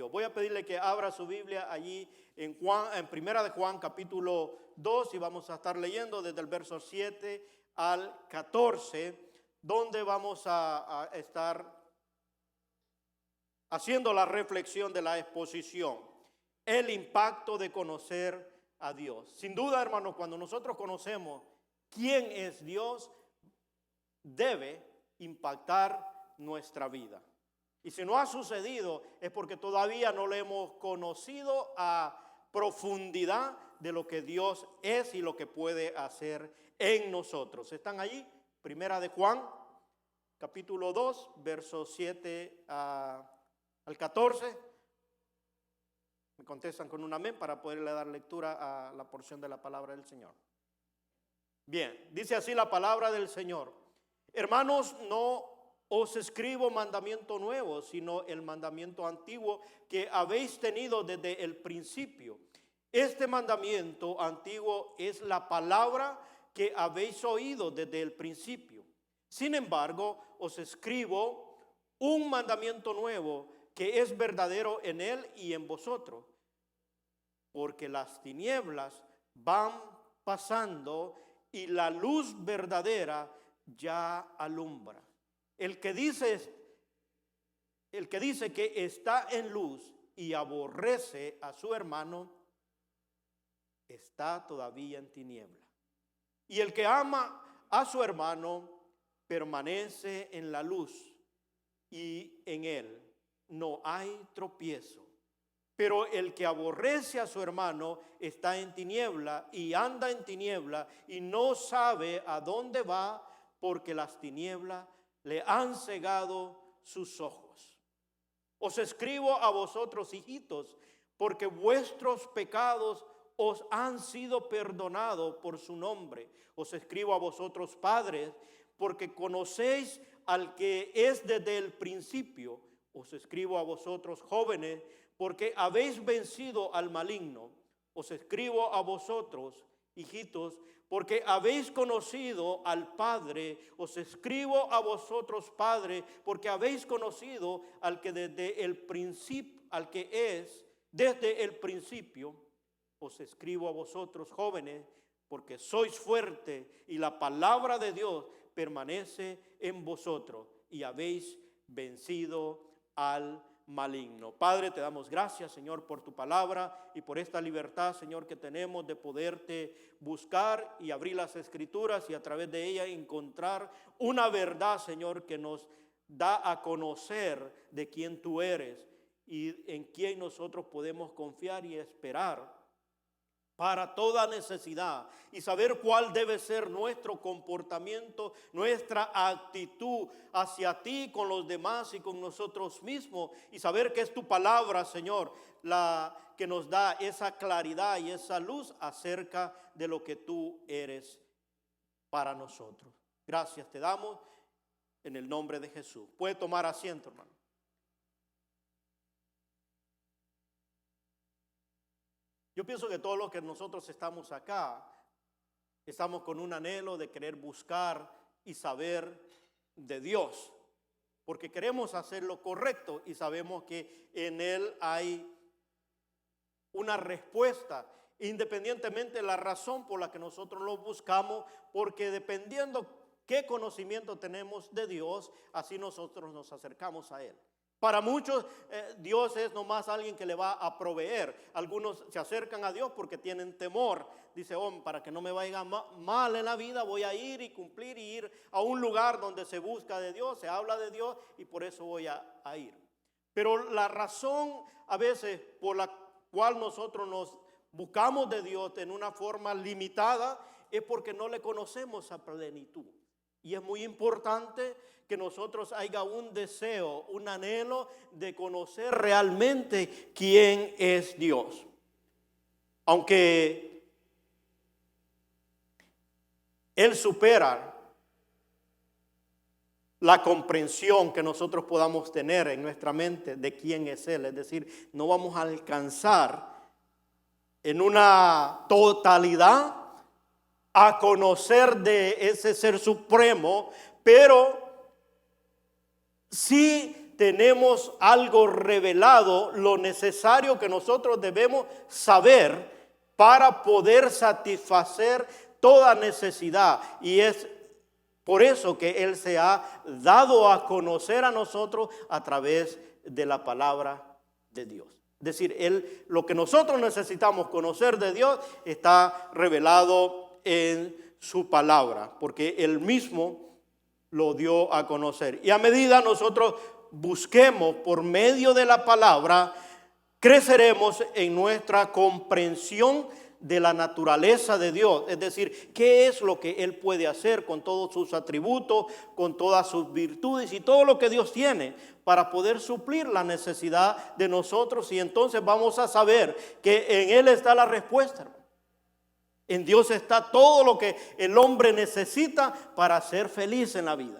Dios. Voy a pedirle que abra su Biblia allí en Primera de Juan capítulo 2 y vamos a estar leyendo desde el verso 7 al 14, donde vamos a estar haciendo la reflexión de la exposición, el impacto de conocer a Dios. Sin duda, hermanos, cuando nosotros conocemos quién es Dios, debe impactar nuestra vida. Y si no ha sucedido, es porque todavía no le hemos conocido a profundidad de lo que Dios es y lo que puede hacer en nosotros. ¿Están allí? Primera de Juan, capítulo 2, versos 7 al 14. Me contestan con un amén para poderle dar lectura a la porción de la palabra del Señor. Bien, dice así la palabra del Señor. Hermanos, no os escribo mandamiento nuevo, sino el mandamiento antiguo que habéis tenido desde el principio. Este mandamiento antiguo es la palabra que habéis oído desde el principio. Sin embargo, os escribo un mandamiento nuevo que es verdadero en él y en vosotros, porque las tinieblas van pasando y la luz verdadera ya alumbra. El que dice que está en luz y aborrece a su hermano, está todavía en tiniebla. Y el que ama a su hermano permanece en la luz y en él no hay tropiezo. Pero el que aborrece a su hermano está en tiniebla y anda en tiniebla y no sabe a dónde va, porque las tinieblas le han cegado sus ojos. Os escribo a vosotros, hijitos, porque vuestros pecados os han sido perdonados por su nombre. Os escribo a vosotros, padres, porque conocéis al que es desde el principio. Os escribo a vosotros, jóvenes, porque habéis vencido al maligno. Os escribo a vosotros, hijitos, porque habéis conocido al Padre. Os escribo a vosotros, padres, porque habéis conocido al que desde el principio, al que es desde el principio. Os escribo a vosotros, jóvenes, porque sois fuertes y la palabra de Dios permanece en vosotros y habéis vencido al maligno. Padre, te damos gracias, Señor, por tu palabra y por esta libertad, Señor, que tenemos de poderte buscar y abrir las escrituras y a través de ella encontrar una verdad, Señor, que nos da a conocer de quién tú eres y en quién nosotros podemos confiar y esperar para toda necesidad, y saber cuál debe ser nuestro comportamiento, nuestra actitud hacia ti, con los demás y con nosotros mismos, y saber que es tu palabra, Señor, la que nos da esa claridad y esa luz acerca de lo que tú eres para nosotros. Gracias te damos en el nombre de Jesús. Puede tomar asiento, hermano. Yo pienso que todos los que nosotros estamos acá, estamos con un anhelo de querer buscar y saber de Dios, porque queremos hacer lo correcto y sabemos que en Él hay una respuesta, independientemente de la razón por la que nosotros lo buscamos, porque dependiendo qué conocimiento tenemos de Dios, así nosotros nos acercamos a Él. Para muchos Dios es nomás alguien que le va a proveer. Algunos se acercan a Dios porque tienen temor. Dice, para que no me vaya mal en la vida, voy a ir y cumplir y ir a un lugar donde se busca de Dios, se habla de Dios y por eso voy a ir. Pero la razón a veces por la cual nosotros nos buscamos de Dios en una forma limitada es porque no le conocemos a plenitud. Y es muy importante que nosotros haya un deseo, un anhelo de conocer realmente quién es Dios. Aunque Él supera la comprensión que nosotros podamos tener en nuestra mente de quién es Él. Es decir, no vamos a alcanzar en una totalidad a conocer de ese ser supremo, pero sí tenemos algo revelado, lo necesario que nosotros debemos saber para poder satisfacer toda necesidad. Y es por eso que Él se ha dado a conocer a nosotros a través de la palabra de Dios. Es decir, lo que nosotros necesitamos conocer de Dios está revelado en su palabra, porque Él mismo lo dio a conocer. Y a medida nosotros busquemos por medio de la palabra, creceremos en nuestra comprensión de la naturaleza de Dios, es decir, qué es lo que Él puede hacer con todos sus atributos, con todas sus virtudes y todo lo que Dios tiene para poder suplir la necesidad de nosotros. Y entonces vamos a saber que en Él está la respuesta. En Dios está todo lo que el hombre necesita para ser feliz en la vida,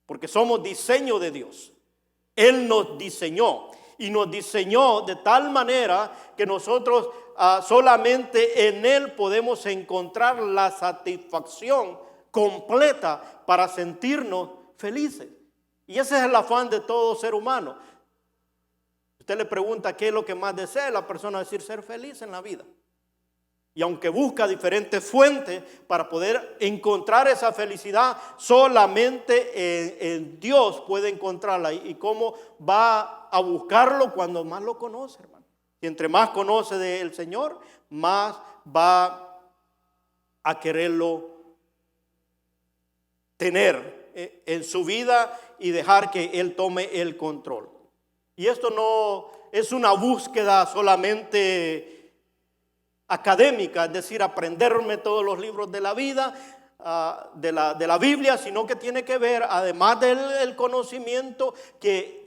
porque somos diseño de Dios. Él nos diseñó. Y nos diseñó de tal manera que nosotros solamente en Él podemos encontrar la satisfacción completa para sentirnos felices. Y ese es el afán de todo ser humano. Usted le pregunta qué es lo que más desea, la persona va a decir ser feliz en la vida. Y aunque busca diferentes fuentes para poder encontrar esa felicidad, solamente en Dios puede encontrarla. ¿Y cómo va a buscarlo? Cuando más lo conoce, hermano. Y entre más conoce del Señor, más va a quererlo tener en su vida y dejar que Él tome el control. Y esto no es una búsqueda solamente académica, es decir, aprenderme todos los libros de la vida, de la Biblia, sino que tiene que ver, además del conocimiento, que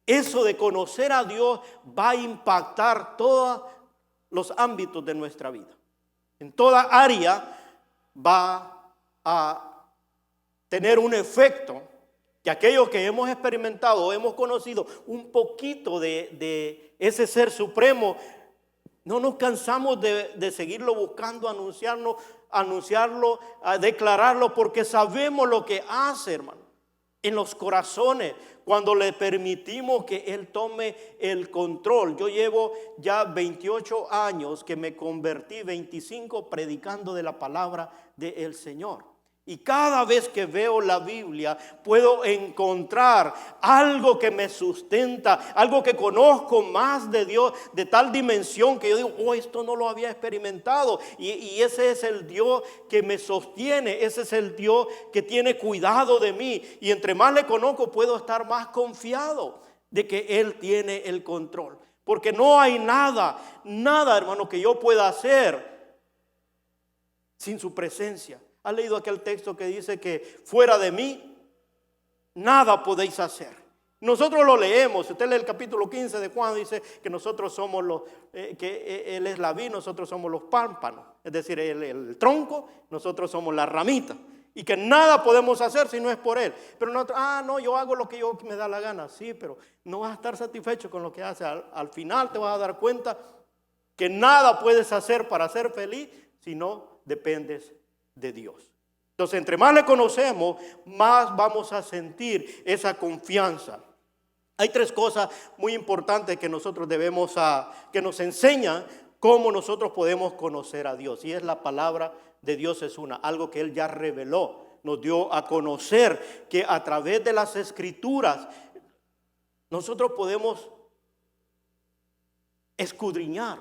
eso de conocer a Dios va a impactar todos los ámbitos de nuestra vida. En toda área va a tener un efecto que aquellos que hemos experimentado, hemos conocido un poquito de ese ser supremo, no nos cansamos de seguirlo buscando, anunciarlo, declararlo, porque sabemos lo que hace, hermano, en los corazones, cuando le permitimos que Él tome el control. Yo llevo ya 28 años que me convertí, 25 predicando de la palabra del Señor. Y cada vez que veo la Biblia puedo encontrar algo que me sustenta, algo que conozco más de Dios, de tal dimensión que yo digo, oh, esto no lo había experimentado. Y ese es el Dios que me sostiene, ese es el Dios que tiene cuidado de mí. Y entre más le conozco puedo estar más confiado de que Él tiene el control. Porque no hay nada, hermano, que yo pueda hacer sin su presencia. ¿Ha leído aquel texto que dice que fuera de mí nada podéis hacer? Nosotros lo leemos. Si usted lee el capítulo 15 de Juan, dice que nosotros somos que Él es la vid, nosotros somos los pámpanos. Es decir, el tronco, nosotros somos la ramita. Y que nada podemos hacer si no es por Él. Pero nosotros, no, yo hago lo que me da la gana. Sí, pero no vas a estar satisfecho con lo que haces. Al final te vas a dar cuenta que nada puedes hacer para ser feliz si no dependes de Dios. Entonces, entre más le conocemos, más vamos a sentir esa confianza. Hay tres cosas muy importantes que nosotros debemos, que nos enseñan cómo nosotros podemos conocer a Dios. Y es la palabra de Dios, es algo que Él ya reveló, nos dio a conocer, que a través de las Escrituras nosotros podemos escudriñar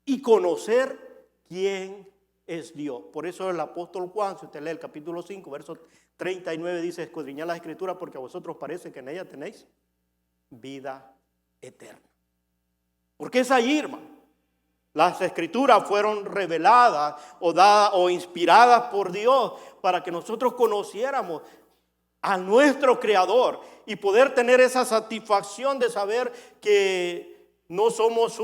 y conocer quién es Dios. Por eso el apóstol Juan, si usted lee el capítulo 5, verso 39, dice, escudriñad las Escrituras porque a vosotros parece que en ellas tenéis vida eterna. Porque es allí, hermano. Las Escrituras fueron reveladas o dadas o inspiradas por Dios para que nosotros conociéramos a nuestro Creador y poder tener esa satisfacción de saber que no somos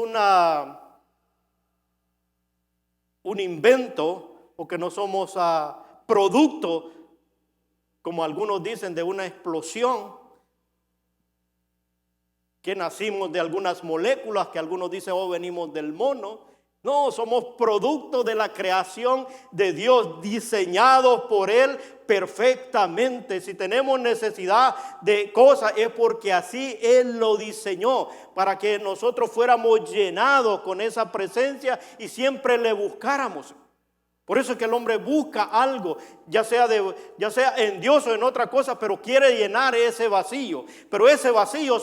un invento, o que no somos producto, como algunos dicen, de una explosión, que nacimos de algunas moléculas, que algunos dicen, venimos del mono, No, somos producto de la creación de Dios, diseñados por Él perfectamente. Si tenemos necesidad de cosas es porque así Él lo diseñó, para que nosotros fuéramos llenados con esa presencia y siempre le buscáramos. Por eso es que el hombre busca algo, ya sea en Dios o en otra cosa, pero quiere llenar ese vacío. Pero ese vacío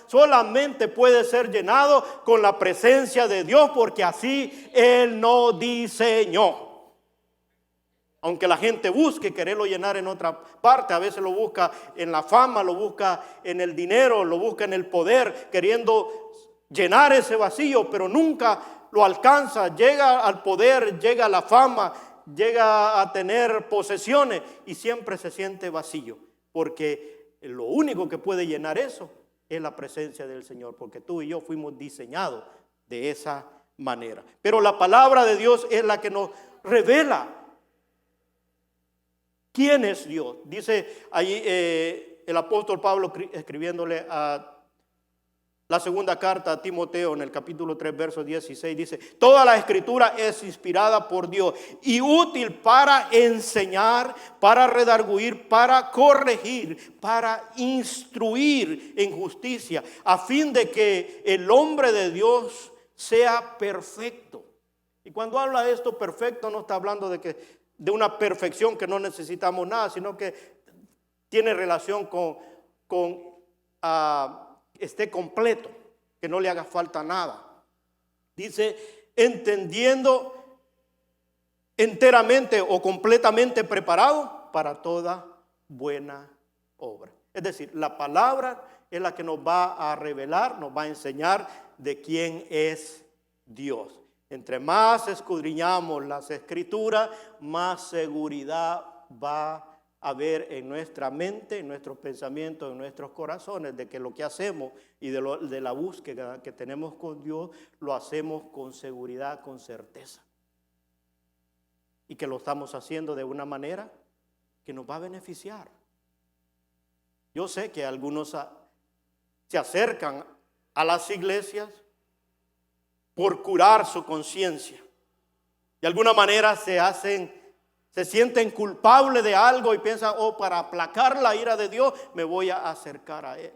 solamente puede ser llenado con la presencia de Dios, porque así Él nos diseñó. Aunque la gente busque quererlo llenar en otra parte, a veces lo busca en la fama, lo busca en el dinero, lo busca en el poder, queriendo llenar ese vacío, pero nunca lo alcanza. Llega al poder, llega a la fama, llega a tener posesiones y siempre se siente vacío, porque lo único que puede llenar eso es la presencia del Señor, porque tú y yo fuimos diseñados de esa manera. Pero la palabra de Dios es la que nos revela quién es Dios. Dice allí el apóstol Pablo, escribiéndole a la segunda carta a Timoteo, en el capítulo 3, verso 16, dice: toda la escritura es inspirada por Dios y útil para enseñar, para redarguir, para corregir, para instruir en justicia, a fin de que el hombre de Dios sea perfecto. Y cuando habla de esto perfecto, no está hablando de una perfección que no necesitamos nada, sino que tiene relación con esté completo, que no le haga falta nada. Dice, entendiendo enteramente o completamente preparado para toda buena obra. Es decir, la palabra es la que nos va a revelar, nos va a enseñar de quién es Dios. Entre más escudriñamos las escrituras, más seguridad va a haber en nuestra mente, en nuestros pensamientos, en nuestros corazones, de que lo que hacemos y de la búsqueda que tenemos con Dios, lo hacemos con seguridad, con certeza. Y que lo estamos haciendo de una manera que nos va a beneficiar. Yo sé que algunos se acercan a las iglesias por curar su conciencia. De alguna manera se sienten culpables de algo y piensan, para aplacar la ira de Dios me voy a acercar a Él.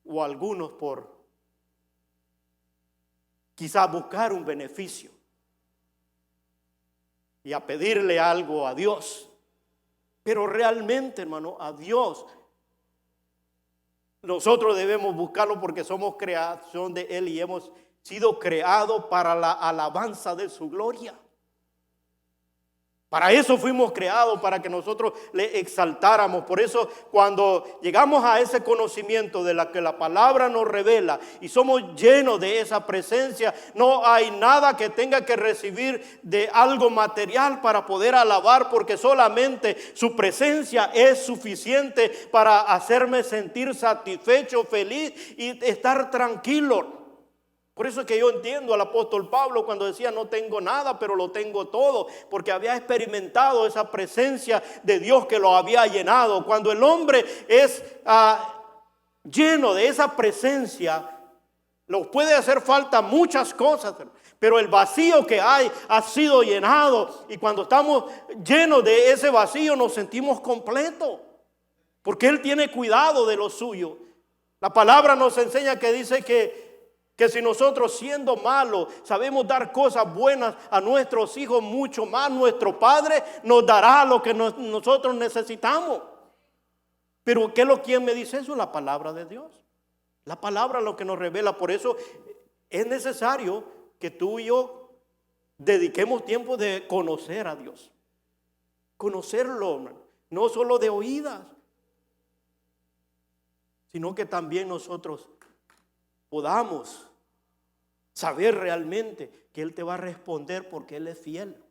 O algunos por quizás buscar un beneficio y a pedirle algo a Dios. Pero realmente, hermano, a Dios nosotros debemos buscarlo porque somos creación de Él y hemos sido creados para la alabanza de su gloria. Para eso fuimos creados, para que nosotros le exaltáramos. Por eso cuando llegamos a ese conocimiento de la que la palabra nos revela y somos llenos de esa presencia, no hay nada que tenga que recibir de algo material para poder alabar, porque solamente su presencia es suficiente para hacerme sentir satisfecho, feliz y estar tranquilo. Por eso es que yo entiendo al apóstol Pablo cuando decía no tengo nada, pero lo tengo todo, porque había experimentado esa presencia de Dios que lo había llenado. Cuando el hombre es lleno de esa presencia, nos puede hacer falta muchas cosas, pero el vacío que hay ha sido llenado, y cuando estamos llenos de ese vacío nos sentimos completos, porque Él tiene cuidado de lo suyo. La palabra nos enseña que dice que si nosotros, siendo malos, sabemos dar cosas buenas a nuestros hijos, mucho más nuestro Padre nos dará lo que nosotros necesitamos. Pero ¿quién me dice eso? La palabra de Dios. La palabra es lo que nos revela. Por eso es necesario que tú y yo dediquemos tiempo de conocer a Dios. Conocerlo, no solo de oídas, sino que también nosotros podamos saber realmente que Él te va a responder, porque Él es fiel.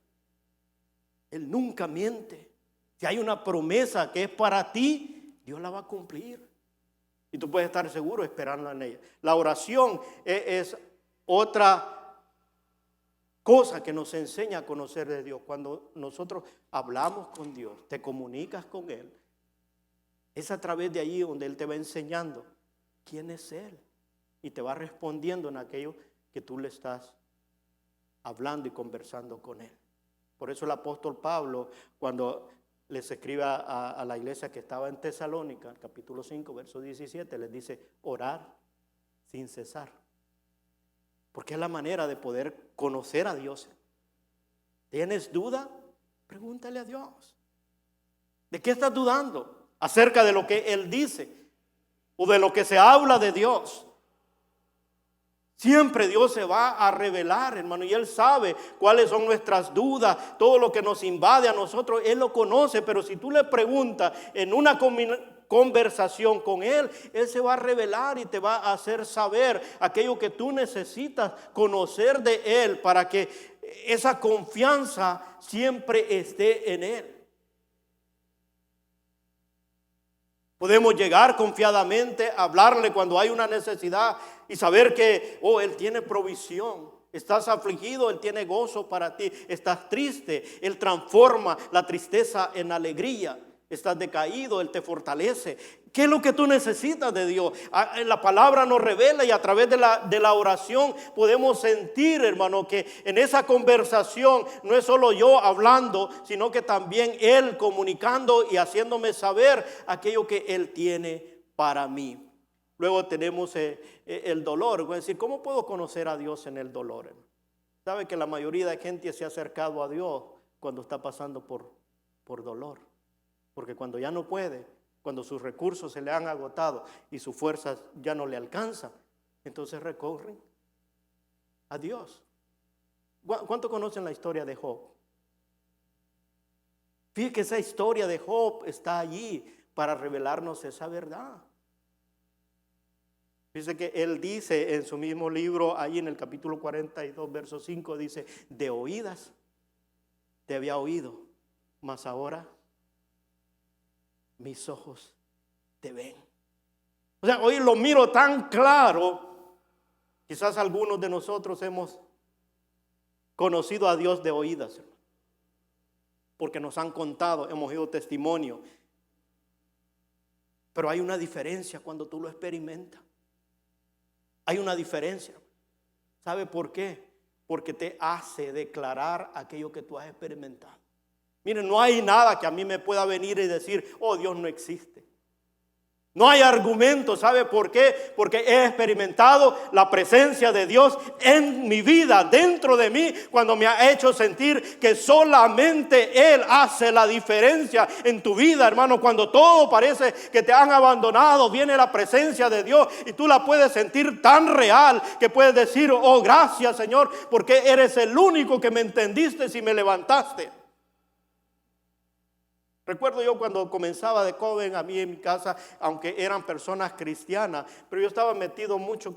Él nunca miente. Si hay una promesa que es para ti, Dios la va a cumplir. Y tú puedes estar seguro esperando en ella. La oración es otra cosa que nos enseña a conocer de Dios. Cuando nosotros hablamos con Dios, te comunicas con Él, es a través de allí donde Él te va enseñando quién es Él. y te va respondiendo en aquello que tú le estás hablando y conversando con Él. Por eso el apóstol Pablo, cuando les escribe a la iglesia que estaba en Tesalónica, capítulo 5, verso 17, les dice: orar sin cesar. Porque es la manera de poder conocer a Dios. ¿Tienes duda? Pregúntale a Dios. ¿De qué estás dudando? Acerca de lo que Él dice o de lo que se habla de Dios. Siempre Dios se va a revelar, hermano, y Él sabe cuáles son nuestras dudas, todo lo que nos invade a nosotros, Él lo conoce. Pero si tú le preguntas en una conversación con Él, Él se va a revelar y te va a hacer saber aquello que tú necesitas conocer de Él, para que esa confianza siempre esté en Él. Podemos llegar confiadamente a hablarle cuando hay una necesidad y saber que, Él tiene provisión. Estás afligido, Él tiene gozo para ti. Estás triste, Él transforma la tristeza en alegría. Estás decaído, Él te fortalece. ¿Qué es lo que tú necesitas de Dios? La palabra nos revela, y a través de la oración podemos sentir, hermano, que en esa conversación no es solo yo hablando, sino que también Él comunicando y haciéndome saber aquello que Él tiene para mí. Luego tenemos el dolor. Voy a decir, ¿cómo puedo conocer a Dios en el dolor? Sabe que la mayoría de gente se ha acercado a Dios cuando está pasando por dolor. Porque cuando ya no puede, cuando sus recursos se le han agotado y sus fuerzas ya no le alcanzan, entonces recurren a Dios. ¿Cuánto conocen la historia de Job? Fíjate que esa historia de Job está allí para revelarnos esa verdad. Dice que él dice en su mismo libro, ahí en el capítulo 42, verso 5, dice: de oídas te había oído, mas ahora mis ojos te ven. O sea, hoy lo miro tan claro. Quizás algunos de nosotros hemos conocido a Dios de oídas, porque nos han contado, hemos oído testimonio. Pero hay una diferencia cuando tú lo experimentas. Hay una diferencia. ¿Sabe por qué? Porque te hace declarar aquello que tú has experimentado. Miren, no hay nada que a mí me pueda venir y decir: Dios no existe. No hay argumento. ¿Sabe por qué? Porque he experimentado la presencia de Dios en mi vida, dentro de mí, cuando me ha hecho sentir que solamente Él hace la diferencia en tu vida, hermano. Cuando todo parece que te han abandonado, viene la presencia de Dios y tú la puedes sentir tan real que puedes decir: gracias, Señor, porque eres el único que me entendiste y me levantaste. Recuerdo yo cuando comenzaba de joven, a mí en mi casa, aunque eran personas cristianas, pero yo estaba metido mucho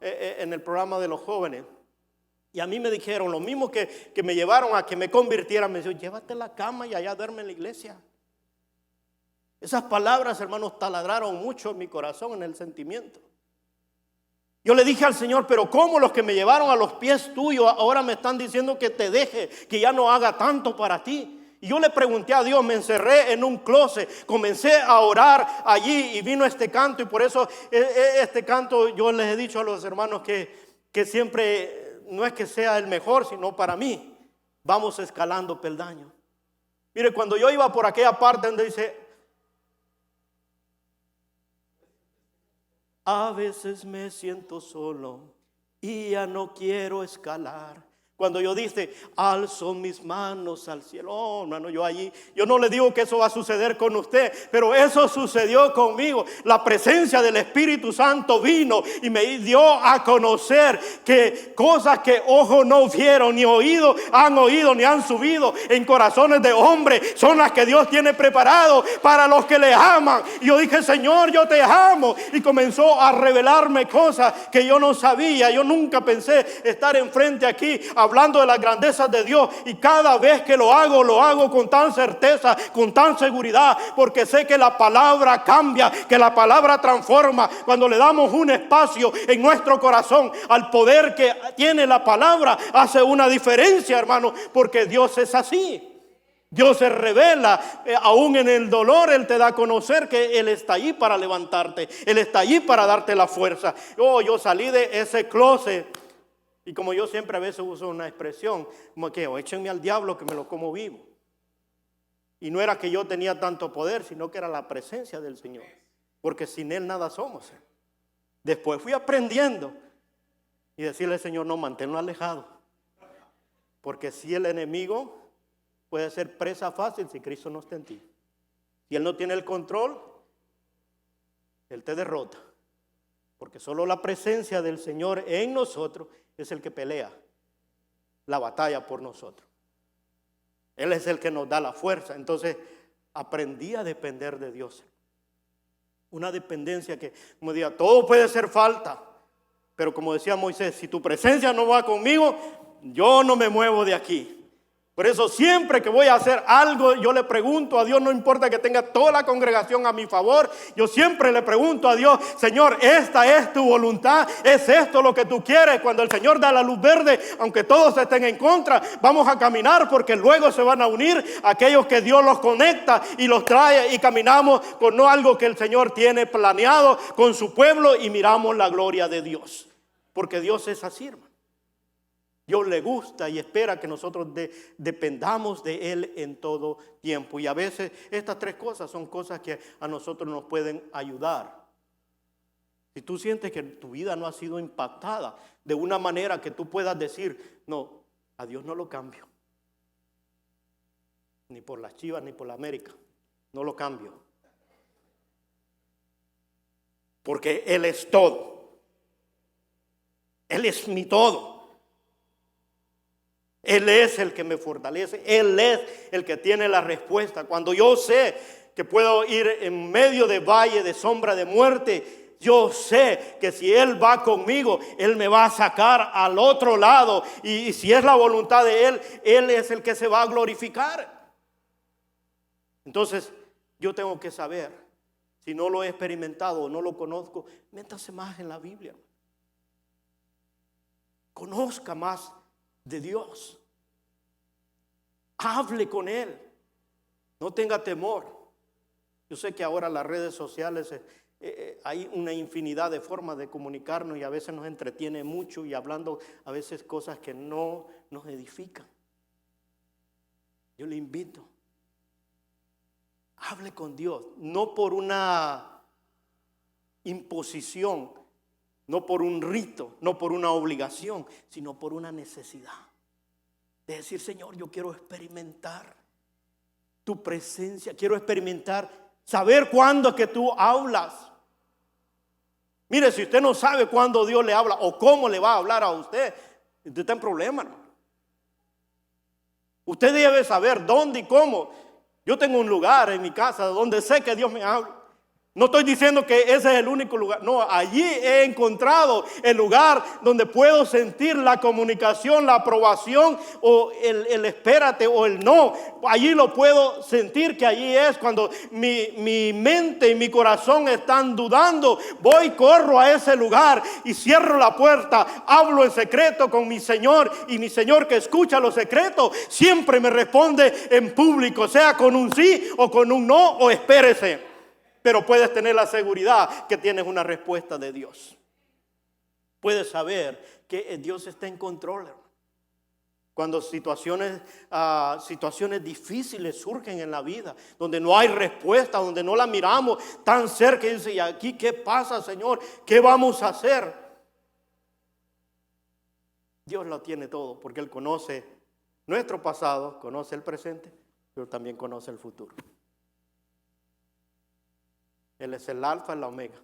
en el programa de los jóvenes. Y a mí me dijeron, lo mismo que me llevaron a que me convirtiera, me dijeron: llévate la cama y allá duerme en la iglesia. Esas palabras, hermanos, taladraron mucho en mi corazón, en el sentimiento. Yo le dije al Señor: pero ¿cómo los que me llevaron a los pies tuyos ahora me están diciendo que te deje, que ya no haga tanto para ti? Y yo le pregunté a Dios, me encerré en un closet, comencé a orar allí y vino este canto. Y por eso este canto yo les he dicho a los hermanos que siempre no es que sea el mejor, sino para mí. Vamos escalando peldaños. Mire, cuando yo iba por aquella parte donde dice: a veces me siento solo y ya no quiero escalar. Cuando yo dije: alzo mis manos al cielo, hermano, yo no le digo que eso va a suceder con usted, pero eso sucedió conmigo. La presencia del Espíritu Santo vino y me dio a conocer que cosas que ojos no vieron, ni oídos han oído, ni han subido en corazones de hombres, son las que Dios tiene preparado para los que le aman. Y yo dije: Señor, yo te amo. Y comenzó a revelarme cosas que yo no sabía. Yo nunca pensé estar enfrente aquí hablando de las grandezas de Dios, y cada vez que lo hago con tan certeza, con tan seguridad, porque sé que la palabra cambia, que la palabra transforma. Cuando le damos un espacio en nuestro corazón al poder que tiene la palabra, hace una diferencia, hermano, porque Dios es así. Dios se revela, aún en el dolor Él te da a conocer que Él está allí para levantarte. Él está allí para darte la fuerza. Oh, yo salí de ese closet. Y como yo siempre a veces uso una expresión, como que échenme al diablo que me lo como vivo. Y no era que yo tenía tanto poder, sino que era la presencia del Señor. Porque sin Él nada somos. Después fui aprendiendo y decirle al Señor, no, manténlo alejado. Porque si el enemigo puede ser presa fácil si Cristo no está en ti. Si Él no tiene el control, Él te derrota. Porque solo la presencia del Señor en nosotros es el que pelea la batalla por nosotros. Él es el que nos da la fuerza. Entonces aprendí a depender de Dios. Una dependencia que, como decía, todo puede ser falta. Pero como decía Moisés, si tu presencia no va conmigo, yo no me muevo de aquí. Por eso siempre que voy a hacer algo, yo le pregunto a Dios, no importa que tenga toda la congregación a mi favor, yo siempre le pregunto a Dios, Señor, esta es tu voluntad, es esto lo que tú quieres. Cuando el Señor da la luz verde, aunque todos estén en contra, vamos a caminar porque luego se van a unir aquellos que Dios los conecta y los trae y caminamos con no algo que el Señor tiene planeado con su pueblo y miramos la gloria de Dios. Porque Dios es así, hermano. Dios le gusta y espera que nosotros dependamos de Él en todo tiempo. Y a veces estas tres cosas son cosas que a nosotros nos pueden ayudar. Si tú sientes que tu vida no ha sido impactada de una manera que tú puedas decir, no, a Dios no lo cambio. Ni por las Chivas ni por la América. No lo cambio. Porque Él es todo. Él es mi todo. Él es el que me fortalece. Él es el que tiene la respuesta. Cuando yo sé que puedo ir en medio de valle de sombra de muerte, yo sé que si Él va conmigo, Él me va a sacar al otro lado. Y si es la voluntad de Él, Él es el que se va a glorificar. Entonces, yo tengo que saber, si no lo he experimentado o no lo conozco, métase más en la Biblia. Conozca más de Dios. Hable con Él. No tenga temor. Yo sé que ahora las redes sociales hay una infinidad de formas de comunicarnos y a veces nos entretiene mucho y hablando a veces cosas que no nos edifican. Yo le invito. Hable con Dios, no por una imposición, no por un rito, no por una obligación, sino por una necesidad. De decir, Señor, yo quiero experimentar tu presencia, quiero experimentar, saber cuándo es que tú hablas. Mire, si usted no sabe cuándo Dios le habla o cómo le va a hablar a usted está en problema, ¿no? Usted debe saber dónde y cómo. Yo tengo un lugar en mi casa donde sé que Dios me habla. No estoy diciendo que ese es el único lugar. No, allí he encontrado el lugar donde puedo sentir la comunicación, la aprobación o el espérate o el no. Allí lo puedo sentir, que allí es cuando mi mente y mi corazón están dudando. Voy, corro a ese lugar y cierro la puerta. Hablo en secreto con mi Señor y mi Señor, que escucha los secretos, siempre me responde en público, sea con un sí o con un no o espérese. Pero puedes tener la seguridad que tienes una respuesta de Dios. Puedes saber que Dios está en control. Cuando situaciones difíciles surgen en la vida, donde no hay respuesta, donde no la miramos tan cerca y dice, ¿y aquí qué pasa, Señor? ¿Qué vamos a hacer? Dios lo tiene todo, porque Él conoce nuestro pasado, conoce el presente, pero también conoce el futuro. Él es el alfa y la omega,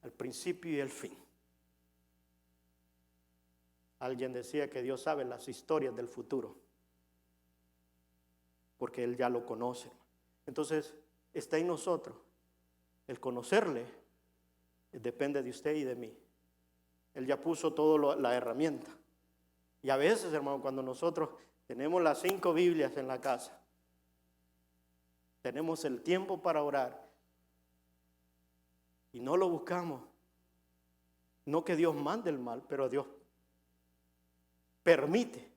el principio y el fin. Alguien decía que Dios sabe las historias del futuro, porque Él ya lo conoce. Entonces, está en nosotros. El conocerle depende de usted y de mí. Él ya puso toda la herramienta. Y a veces, hermano, cuando nosotros tenemos las 5 Biblias en la casa, tenemos el tiempo para orar, y no lo buscamos. No que Dios mande el mal, pero Dios permite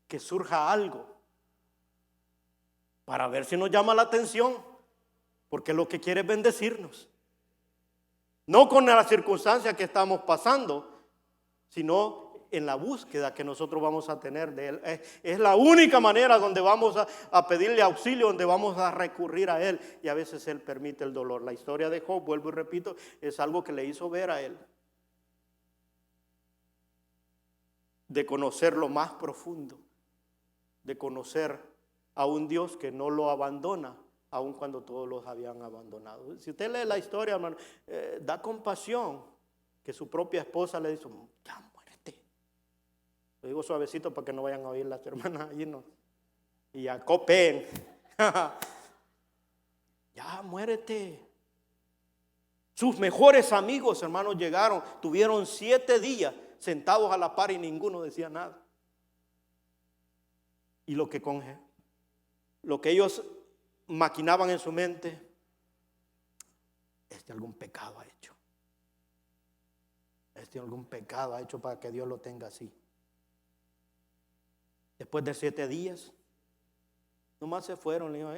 que surja algo para ver si nos llama la atención, porque lo que quiere es bendecirnos. No con las circunstancias que estamos pasando, sino en la búsqueda que nosotros vamos a tener de Él. Es la única manera donde vamos a pedirle auxilio, donde vamos a recurrir a Él. Y a veces Él permite el dolor. La historia de Job, vuelvo y repito, es algo que le hizo ver a él, de conocer lo más profundo, de conocer a un Dios que no lo abandona, aun cuando todos los habían abandonado. Si usted lee la historia, hermano, da compasión que su propia esposa le dice, ya muérete. Lo digo suavecito para que no vayan a oír las hermanas allí, ¿no? Y ya copeen. Ya muérete. Sus mejores amigos, hermanos, llegaron, tuvieron 7 días sentados a la par y ninguno decía nada. Y lo que ellos maquinaban en su mente, algún pecado ha hecho. Algún pecado ha hecho para que Dios lo tenga así. Después de 7 días, nomás se fueron. Le dijo,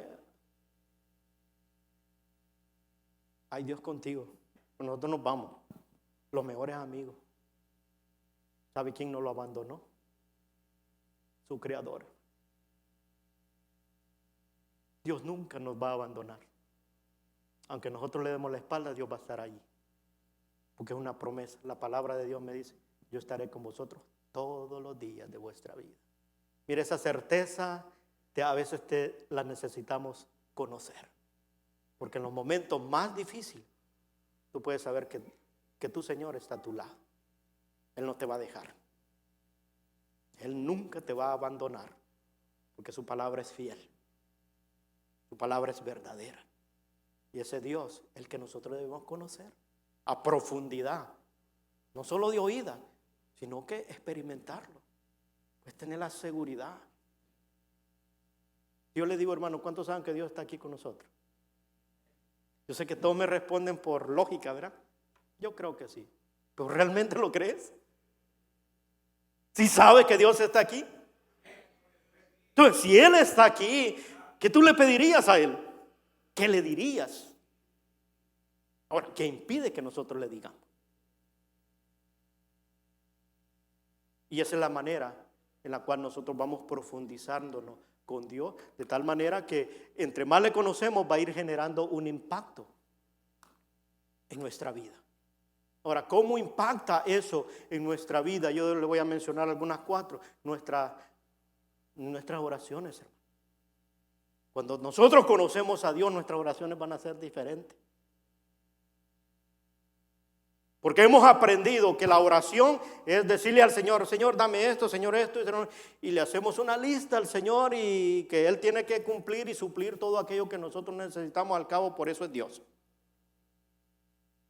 ay, Dios contigo. Nosotros nos vamos, los mejores amigos. ¿Sabe quién no lo abandonó? Su Creador. Dios nunca nos va a abandonar. Aunque nosotros le demos la espalda, Dios va a estar allí. Porque es una promesa. La palabra de Dios me dice, yo estaré con vosotros todos los días de vuestra vida. Mire, esa certeza a veces la necesitamos conocer. Porque en los momentos más difíciles, tú puedes saber que tu Señor está a tu lado. Él no te va a dejar. Él nunca te va a abandonar. Porque su palabra es fiel. Su palabra es verdadera. Y ese Dios, el que nosotros debemos conocer a profundidad. No solo de oída, sino que experimentarlo. Pues tener la seguridad. Yo le digo, hermano, ¿cuántos saben que Dios está aquí con nosotros? Yo sé que todos me responden por lógica, ¿verdad? Yo creo que sí. ¿Pero realmente lo crees? ¿Sí sabe que Dios está aquí? Entonces, si Él está aquí, ¿qué tú le pedirías a Él? ¿Qué le dirías? Ahora, ¿qué impide que nosotros le digamos? Y esa es la manera en la cual nosotros vamos profundizándonos con Dios, de tal manera que entre más le conocemos va a ir generando un impacto en nuestra vida. Ahora, ¿cómo impacta eso en nuestra vida? Yo le voy a mencionar algunas 4. Nuestras oraciones, hermano. Cuando nosotros conocemos a Dios, nuestras oraciones van a ser diferentes. Porque hemos aprendido que la oración es decirle al Señor, Señor, dame esto, Señor, esto, y le hacemos una lista al Señor y que Él tiene que cumplir y suplir todo aquello que nosotros necesitamos. Al cabo, por eso es Dios.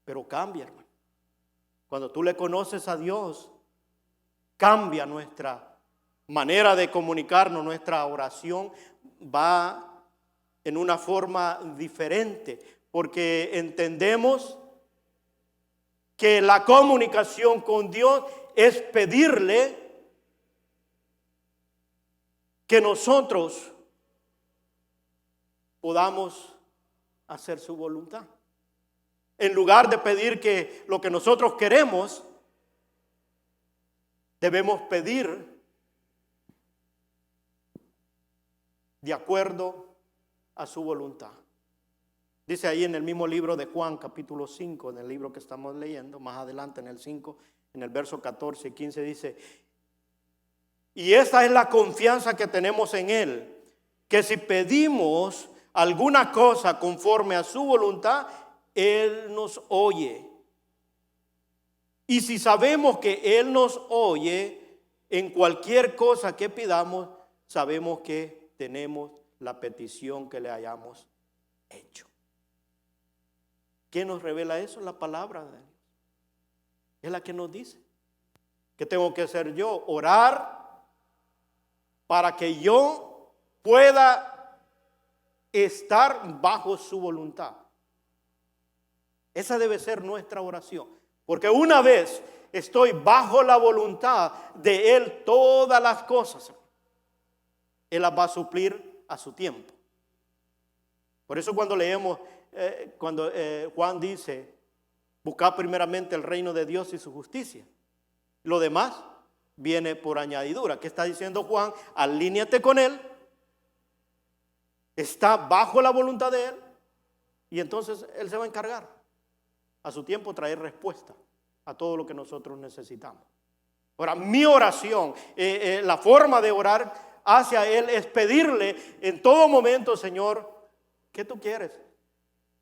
Pero cambia, hermano. Cuando tú le conoces a Dios, cambia nuestra manera de comunicarnos, nuestra oración va en una forma diferente, porque entendemos que la comunicación con Dios es pedirle que nosotros podamos hacer su voluntad. En lugar de pedir que lo que nosotros queremos, debemos pedir de acuerdo a su voluntad. Dice ahí en el mismo libro de Juan, capítulo 5, en el libro que estamos leyendo, más adelante en el 5, en el verso 14 y 15 dice, y esta es la confianza que tenemos en Él, que si pedimos alguna cosa conforme a su voluntad, Él nos oye. Y si sabemos que Él nos oye en cualquier cosa que pidamos, sabemos que tenemos la petición que le hayamos hecho. ¿Quién nos revela eso? La palabra de Dios. Es la que nos dice. ¿Qué tengo que hacer yo? Orar para que yo pueda estar bajo su voluntad. Esa debe ser nuestra oración. Porque una vez estoy bajo la voluntad de Él, todas las cosas, Él las va a suplir a su tiempo. Por eso cuando leemos, cuando Juan dice, buscad primeramente el reino de Dios y su justicia, lo demás viene por añadidura. ¿Qué está diciendo Juan? Alíñate con Él, está bajo la voluntad de Él, y entonces Él se va a encargar a su tiempo traer respuesta a todo lo que nosotros necesitamos. Ahora, mi oración, la forma de orar hacia Él es pedirle en todo momento, Señor, ¿qué tú quieres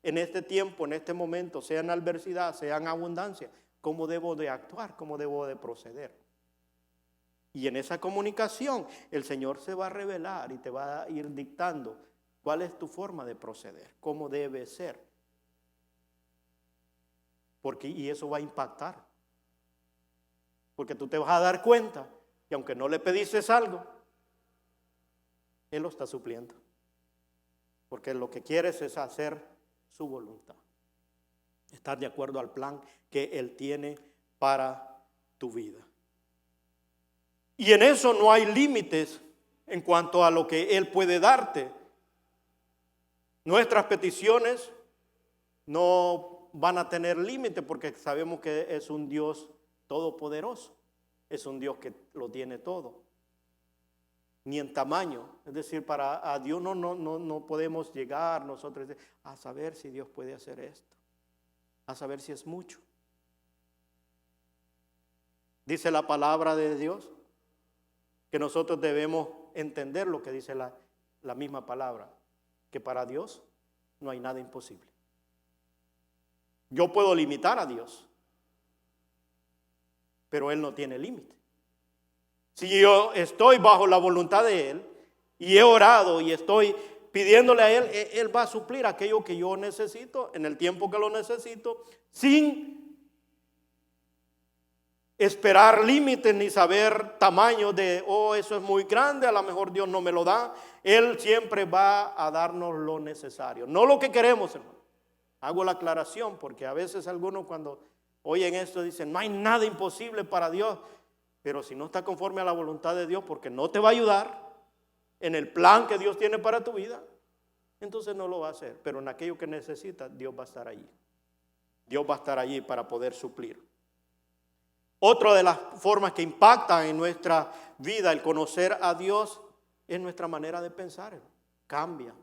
en este tiempo, en este momento, sea en adversidad, sea en abundancia? ¿Cómo debo de actuar? ¿Cómo debo de proceder? Y en esa comunicación el Señor se va a revelar y te va a ir dictando cuál es tu forma de proceder, cómo debe ser. Y eso va a impactar. Porque tú te vas a dar cuenta que aunque no le pediste algo, Él lo está supliendo. Porque lo que quieres es hacer su voluntad. Estar de acuerdo al plan que Él tiene para tu vida. Y en eso no hay límites en cuanto a lo que Él puede darte. Nuestras peticiones no van a tener límite porque sabemos que es un Dios todopoderoso. Es un Dios que lo tiene todo. Ni en tamaño. Es decir, para a Dios no podemos llegar nosotros a saber si Dios puede hacer esto. A saber si es mucho. Dice la palabra de Dios que nosotros debemos entender lo que dice la misma palabra. Que para Dios no hay nada imposible. Yo puedo limitar a Dios, pero Él no tiene límite. Si yo estoy bajo la voluntad de Él y he orado y estoy pidiéndole a Él, Él va a suplir aquello que yo necesito en el tiempo que lo necesito, sin esperar límites ni saber tamaño de, eso es muy grande, a lo mejor Dios no me lo da. Él siempre va a darnos lo necesario, no lo que queremos, hermano. Hago la aclaración porque a veces algunos cuando oyen esto dicen, no hay nada imposible para Dios. Pero si no está conforme a la voluntad de Dios, porque no te va a ayudar en el plan que Dios tiene para tu vida, entonces no lo va a hacer. Pero en aquello que necesitas, Dios va a estar allí. Dios va a estar allí para poder suplir. Otra de las formas que impactan en nuestra vida, el conocer a Dios, es nuestra manera de pensar. Cambia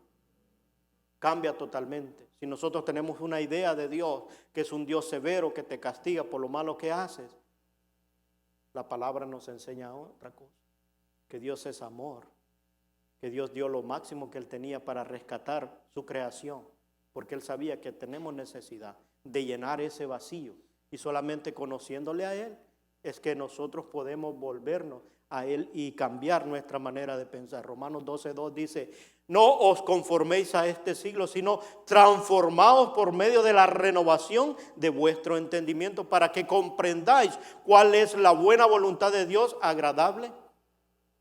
totalmente. Si nosotros tenemos una idea de Dios, que es un Dios severo, que te castiga por lo malo que haces, la palabra nos enseña otra cosa, que Dios es amor, que Dios dio lo máximo que Él tenía para rescatar su creación, porque Él sabía que tenemos necesidad de llenar ese vacío, y solamente conociéndole a Él es que nosotros podemos volvernos a Él y cambiar nuestra manera de pensar. Romanos 12:2 dice, no os conforméis a este siglo, sino transformaos por medio de la renovación de vuestro entendimiento para que comprendáis cuál es la buena voluntad de Dios, agradable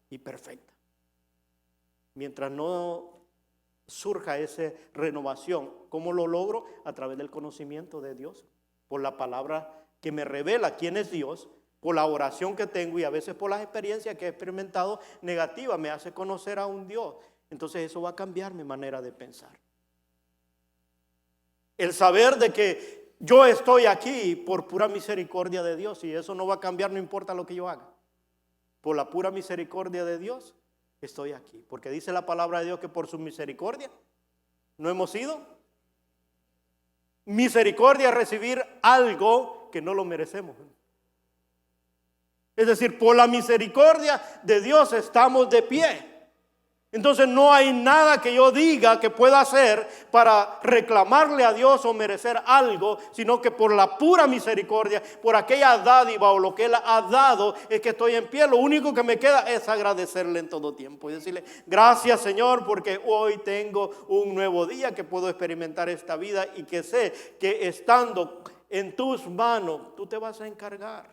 y perfecta. Mientras no surja esa renovación, ¿cómo lo logro? A través del conocimiento de Dios, por la palabra que me revela quién es Dios, por la oración que tengo y a veces por las experiencias que he experimentado negativas, me hace conocer a un Dios. Entonces eso va a cambiar mi manera de pensar. El saber de que yo estoy aquí por pura misericordia de Dios, y eso no va a cambiar, no importa lo que yo haga. Por la pura misericordia de Dios estoy aquí. Porque dice la palabra de Dios que por su misericordia no hemos sido. Misericordia es recibir algo que no lo merecemos. Es decir, por la misericordia de Dios estamos de pie. Entonces no hay nada que yo diga que pueda hacer para reclamarle a Dios o merecer algo, sino que por la pura misericordia, por aquella dádiva o lo que Él ha dado, es que estoy en pie. Lo único que me queda es agradecerle en todo tiempo y decirle, gracias Señor, porque hoy tengo un nuevo día que puedo experimentar esta vida y que sé que estando en tus manos, tú te vas a encargar.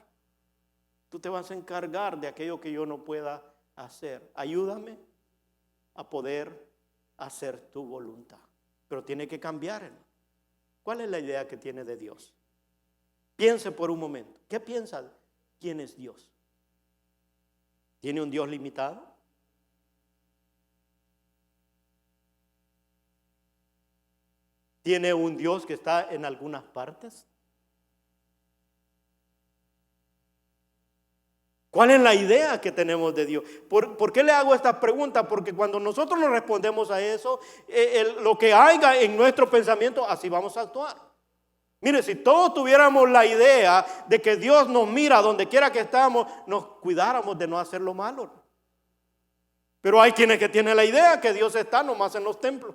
Tú te vas a encargar de aquello que yo no pueda hacer. Ayúdame a poder hacer tu voluntad. Pero tiene que cambiar, hermano. ¿Cuál es la idea que tiene de Dios? Piense por un momento. ¿Qué piensa? ¿Quién es Dios? ¿Tiene un Dios limitado? tiene un Dios que está en algunas partes? ¿Cuál es la idea que tenemos de Dios? ¿Por qué le hago esta pregunta? Porque cuando nosotros nos respondemos a eso, lo que haya en nuestro pensamiento, así vamos a actuar. Mire, si todos tuviéramos la idea de que Dios nos mira donde quiera que estamos, nos cuidáramos de no hacer lo malo. Pero hay quienes que tienen la idea que Dios está nomás en los templos,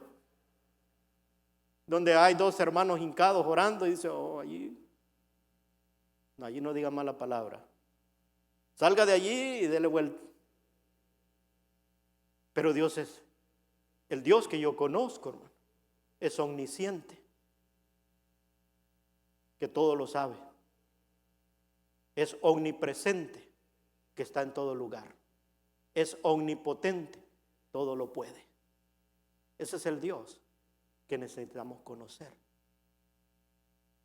donde hay dos hermanos hincados orando y dice, oh, allí no diga mala palabra. Salga de allí y dele vuelta. Pero Dios es, el Dios que yo conozco, hermano, es omnisciente, que todo lo sabe. Es omnipresente, que está en todo lugar. Es omnipotente, todo lo puede. Ese es el Dios que necesitamos conocer.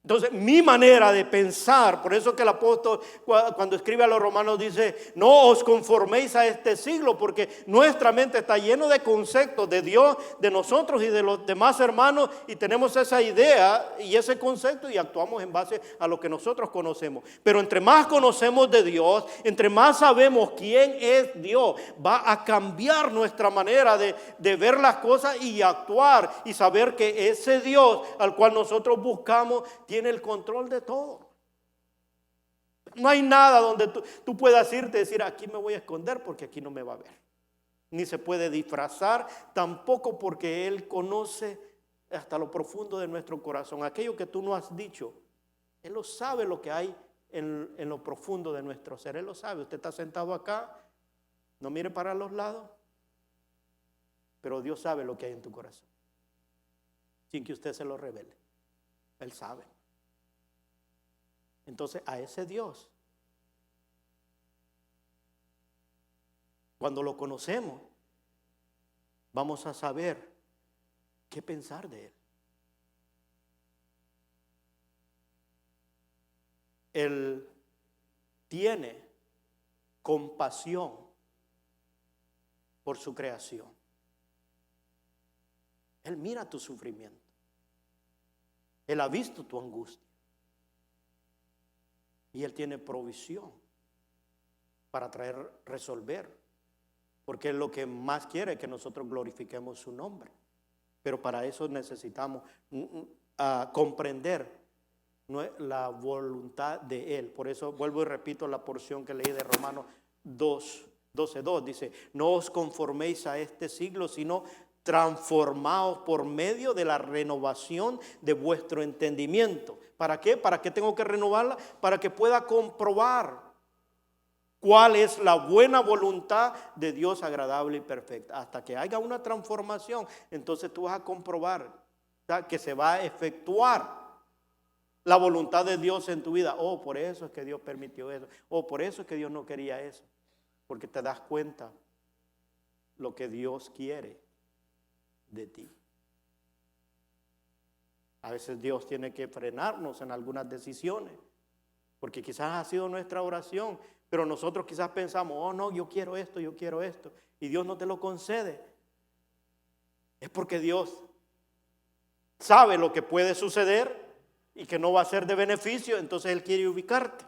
Entonces, mi manera de pensar, por eso que el apóstol cuando escribe a los romanos dice, no os conforméis a este siglo, porque nuestra mente está llena de conceptos de Dios, de nosotros y de los demás hermanos, y tenemos esa idea y ese concepto y actuamos en base a lo que nosotros conocemos. Pero entre más conocemos de Dios, entre más sabemos quién es Dios, va a cambiar nuestra manera de ver las cosas y actuar y saber que ese Dios al cual nosotros buscamos tiene el control de todo. No hay nada donde tú puedas irte y decir, aquí me voy a esconder porque aquí no me va a ver. Ni se puede disfrazar, tampoco, porque Él conoce hasta lo profundo de nuestro corazón. Aquello que tú no has dicho, Él lo sabe, lo que hay en lo profundo de nuestro ser. Él lo sabe. Usted está sentado acá, no mire para los lados, pero Dios sabe lo que hay en tu corazón, sin que usted se lo revele. Él sabe. Entonces, a ese Dios, cuando lo conocemos, vamos a saber qué pensar de Él. Él tiene compasión por su creación. Él mira tu sufrimiento. Él ha visto tu angustia. Y Él tiene provisión para resolver. Porque Él lo que más quiere es que nosotros glorifiquemos su nombre. Pero para eso necesitamos comprender la voluntad de Él. Por eso vuelvo y repito la porción que leí de Romanos 12:2. Dice, no os conforméis a este siglo, sino transformaos por medio de la renovación de vuestro entendimiento. ¿Para qué? ¿Para qué tengo que renovarla? Para que pueda comprobar cuál es la buena voluntad de Dios agradable y perfecta. Hasta que haya una transformación, entonces tú vas a comprobar, ¿sabes?, que se va a efectuar la voluntad de Dios en tu vida. Oh, por eso es que Dios permitió eso. Oh, por eso es que Dios no quería eso. Porque te das cuenta lo que Dios quiere de ti. A veces Dios tiene que frenarnos en algunas decisiones, porque quizás ha sido nuestra oración, pero nosotros quizás pensamos, oh no, yo quiero esto, y Dios no te lo concede. Es porque Dios sabe lo que puede suceder y que no va a ser de beneficio, entonces Él quiere ubicarte.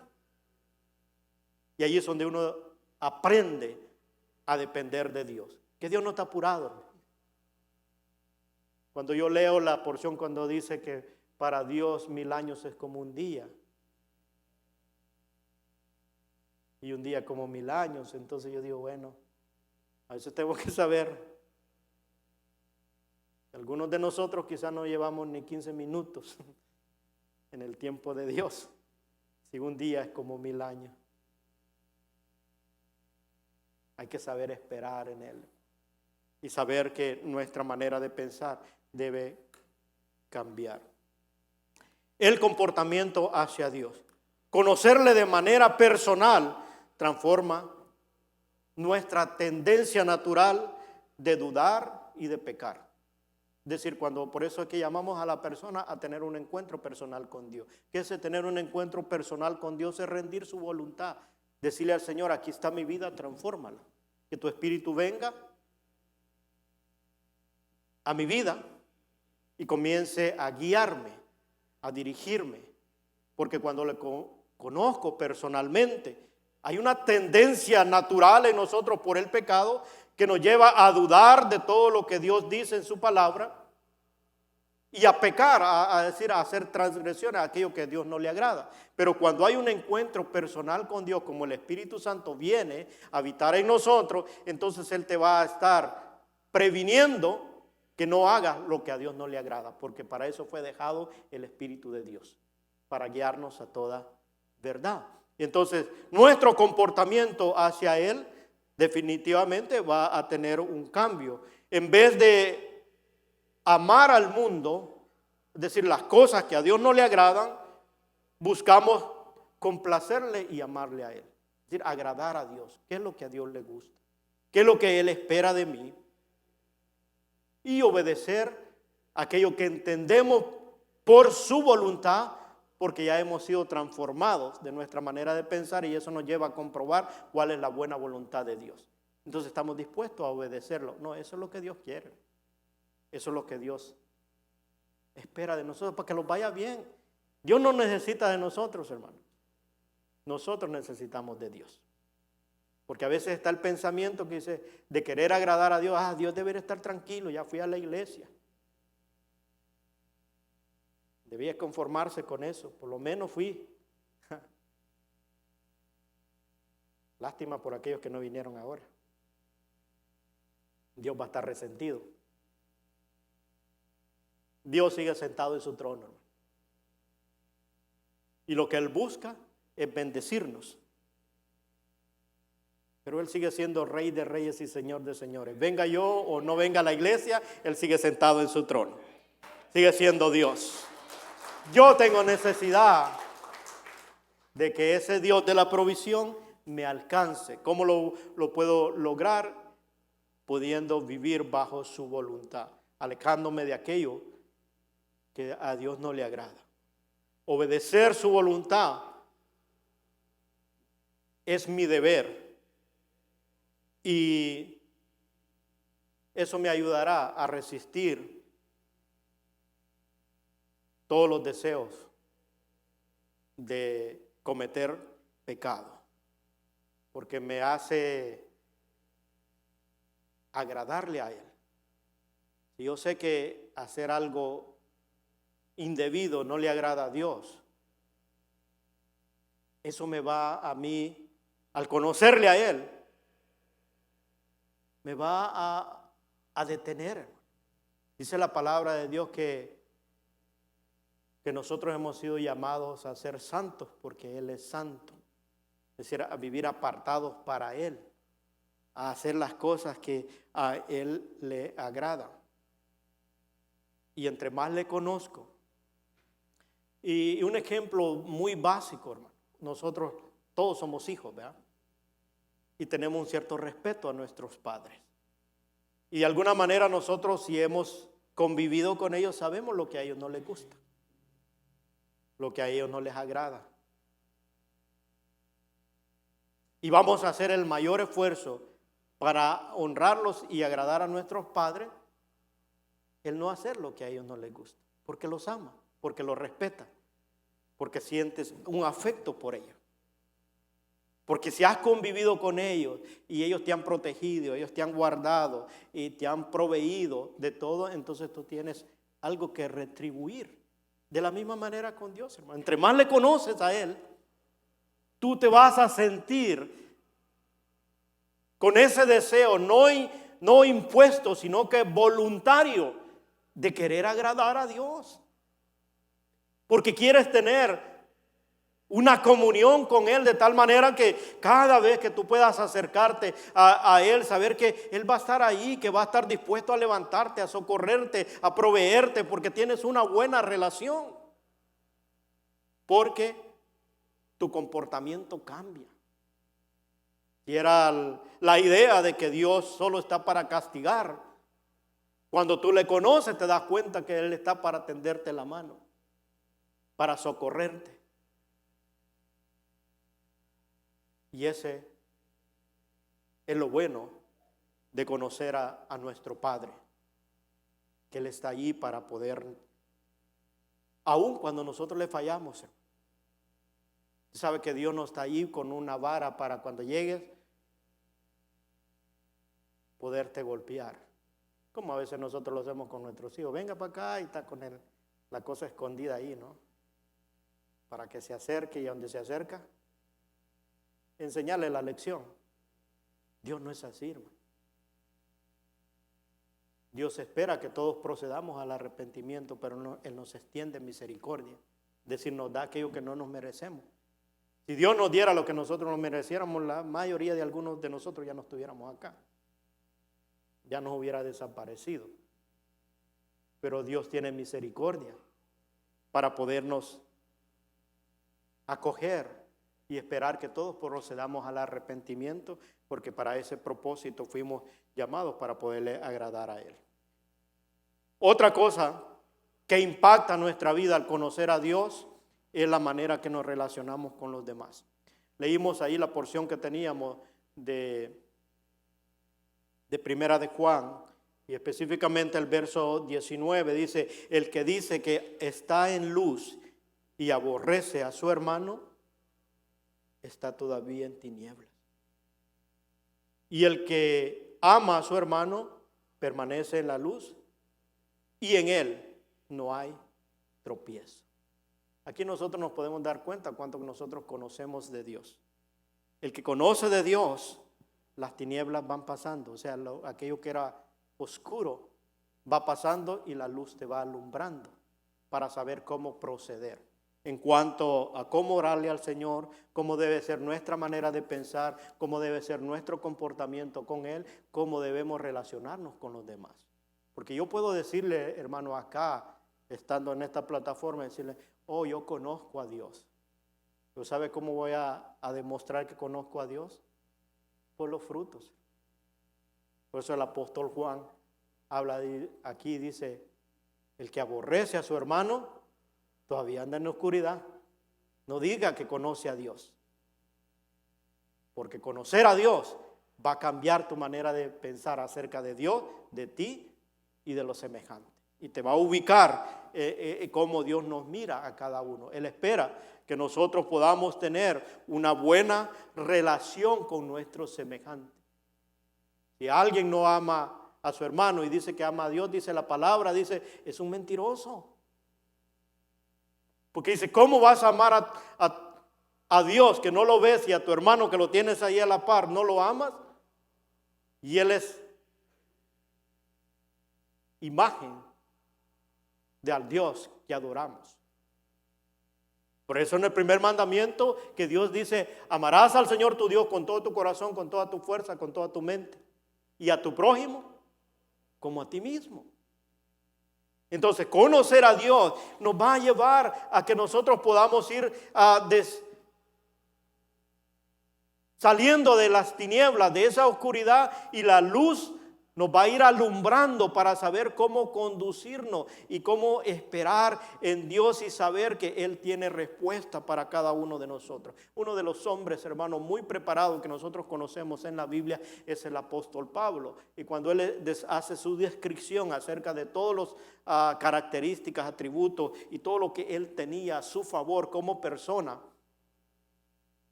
Y ahí es donde uno aprende a depender de Dios, que Dios no está apurado, hermano. Cuando yo leo la porción cuando dice que para Dios 1000 años es como un día, y un día como 1000 años, entonces yo digo, bueno, a veces tengo que saber, algunos de nosotros quizás no llevamos ni 15 minutos en el tiempo de Dios, si un día es como 1000 años. Hay que saber esperar en Él y saber que nuestra manera de pensar debe cambiar. El comportamiento hacia Dios, conocerle de manera personal, transforma nuestra tendencia natural de dudar y de pecar. Es decir, por eso es que llamamos a la persona a tener un encuentro personal con Dios. ¿Qué es tener un encuentro personal con Dios? Es rendir su voluntad. Decirle al Señor, aquí está mi vida, transfórmala. Que tu espíritu venga a mi vida y comience a guiarme, a dirigirme. Porque cuando le conozco personalmente, hay una tendencia natural en nosotros por el pecado que nos lleva a dudar de todo lo que Dios dice en su palabra y a pecar, a hacer transgresiones a aquello que a Dios no le agrada. Pero cuando hay un encuentro personal con Dios, como el Espíritu Santo viene a habitar en nosotros, entonces Él te va a estar previniendo que no hagas lo que a Dios no le agrada, porque para eso fue dejado el Espíritu de Dios, para guiarnos a toda verdad. Y entonces nuestro comportamiento hacia Él definitivamente va a tener un cambio. En vez de amar al mundo, es decir, las cosas que a Dios no le agradan, buscamos complacerle y amarle a Él. Es decir, agradar a Dios. ¿Qué es lo que a Dios le gusta? ¿Qué es lo que Él espera de mí? Y obedecer aquello que entendemos por su voluntad, porque ya hemos sido transformados de nuestra manera de pensar y eso nos lleva a comprobar cuál es la buena voluntad de Dios. Entonces estamos dispuestos a obedecerlo. No, eso es lo que Dios quiere. Eso es lo que Dios espera de nosotros, para que nos vaya bien. Dios no necesita de nosotros, hermanos. Nosotros necesitamos de Dios. Porque a veces está el pensamiento que dice de querer agradar a Dios. Dios debería estar tranquilo, ya fui a la iglesia. Debía conformarse con eso, por lo menos fui. Lástima por aquellos que no vinieron ahora. Dios va a estar resentido. Dios sigue sentado en su trono. Y lo que Él busca es bendecirnos. Pero Él sigue siendo Rey de reyes y Señor de señores. Venga yo o no venga a la iglesia, Él sigue sentado en su trono. Sigue siendo Dios. Yo tengo necesidad de que ese Dios de la provisión me alcance. ¿Cómo lo puedo lograr? Pudiendo vivir bajo su voluntad, alejándome de aquello que a Dios no le agrada. Obedecer su voluntad es mi deber y eso me ayudará a resistir todos los deseos de cometer pecado, porque me hace agradarle a Él. Si yo sé que hacer algo indebido no le agrada a Dios, eso me va a mí, al conocerle a Él, me va a detener. Dice la palabra de Dios que nosotros hemos sido llamados a ser santos porque Él es santo. Es decir, a vivir apartados para Él, a hacer las cosas que a Él le agradan. Y entre más le conozco, y un ejemplo muy básico, hermano, nosotros todos somos hijos, ¿verdad? Y tenemos un cierto respeto a nuestros padres. Y de alguna manera nosotros, si hemos convivido con ellos, sabemos lo que a ellos no les gusta, lo que a ellos no les agrada. Y vamos a hacer el mayor esfuerzo para honrarlos y agradar a nuestros padres, el no hacer lo que a ellos no les gusta, porque los ama, porque los respeta, porque sientes un afecto por ellos. Porque si has convivido con ellos y ellos te han protegido, ellos te han guardado y te han proveído de todo, entonces tú tienes algo que retribuir. De la misma manera con Dios, hermano. Entre más le conoces a Él, tú te vas a sentir con ese deseo, no impuesto, sino que voluntario, de querer agradar a Dios. Porque quieres tener una comunión con Él de tal manera que cada vez que tú puedas acercarte a Él, saber que Él va a estar ahí, que va a estar dispuesto a levantarte, a socorrerte, a proveerte, porque tienes una buena relación. Porque tu comportamiento cambia. Y era la idea de que Dios solo está para castigar. Cuando tú le conoces, te das cuenta que Él está para tenderte la mano, para socorrerte. Y ese es lo bueno de conocer a nuestro Padre. que Él está allí para poder, aun cuando nosotros le fallamos. Sabe que Dios no está allí con una vara para cuando llegues poderte golpear, como a veces nosotros lo hacemos con nuestros hijos. Venga para acá, y está con la cosa escondida ahí, ¿no? Para que se acerque, y a donde se acerca, enseñarle la lección. Dios no es así, hermano. Dios espera que todos procedamos al arrepentimiento, pero Él nos extiende misericordia, es decir, nos da aquello que no nos merecemos. Si Dios nos diera lo que nosotros nos mereciéramos, la mayoría de algunos de nosotros ya no estuviéramos acá, ya nos hubiera desaparecido. Pero Dios tiene misericordia para podernos acoger y esperar que todos procedamos al arrepentimiento, porque para ese propósito fuimos llamados, para poderle agradar a Él. Otra cosa que impacta nuestra vida al conocer a Dios es la manera que nos relacionamos con los demás. Leímos ahí la porción que teníamos de Primera de Juan, y específicamente el verso 19 dice: el que dice que está en luz y aborrece a su hermano, está todavía en tinieblas. Y el que ama a su hermano permanece en la luz, y en él no hay tropiezo. Aquí nosotros nos podemos dar cuenta cuánto nosotros conocemos de Dios. El que conoce de Dios, las tinieblas van pasando, o sea, aquello que era oscuro va pasando y la luz te va alumbrando para saber cómo proceder en cuanto a cómo orarle al Señor, cómo debe ser nuestra manera de pensar, cómo debe ser nuestro comportamiento con Él, cómo debemos relacionarnos con los demás. Porque yo puedo decirle, hermano, acá, estando en esta plataforma, decirle: oh, yo conozco a Dios. ¿Pero sabe cómo voy a demostrar que conozco a Dios? Por los frutos. Por eso el apóstol Juan habla aquí, dice: el que aborrece a su hermano todavía anda en la oscuridad. No diga que conoce a Dios, porque conocer a Dios va a cambiar tu manera de pensar acerca de Dios, de ti y de los semejantes, y te va a ubicar cómo Dios nos mira a cada uno. Él espera que nosotros podamos tener una buena relación con nuestros semejantes. Si alguien no ama a su hermano y dice que ama a Dios, dice la palabra, dice, es un mentiroso. Porque dice: ¿cómo vas a amar a Dios que no lo ves, y a tu hermano que lo tienes ahí a la par no lo amas? Y Él es imagen del Dios que adoramos. Por eso en el primer mandamiento que Dios dice: amarás al Señor tu Dios con todo tu corazón, con toda tu fuerza, con toda tu mente, y a tu prójimo como a ti mismo. Entonces, conocer a Dios nos va a llevar a que nosotros podamos ir saliendo de las tinieblas, de esa oscuridad, y la luz nos va a ir alumbrando para saber cómo conducirnos y cómo esperar en Dios y saber que Él tiene respuesta para cada uno de nosotros. Uno de los hombres, hermanos, muy preparados que nosotros conocemos en la Biblia es el apóstol Pablo. Y cuando él hace su descripción acerca de todas las características, atributos y todo lo que él tenía a su favor como persona,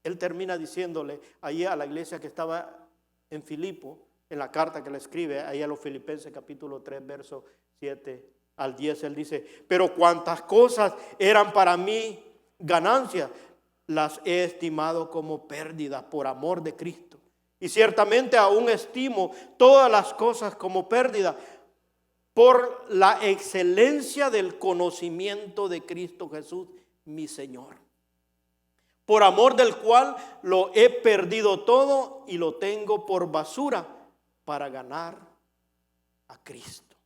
él termina diciéndole ahí a la iglesia que estaba en Filipo, en la carta que le escribe ahí a los Filipenses capítulo 3, verso 7 al 10, él dice: pero cuantas cosas eran para mí ganancias, las he estimado como pérdidas por amor de Cristo. Y ciertamente aún estimo todas las cosas como pérdida por la excelencia del conocimiento de Cristo Jesús, mi Señor, por amor del cual lo he perdido todo y lo tengo por basura para ganar a Cristo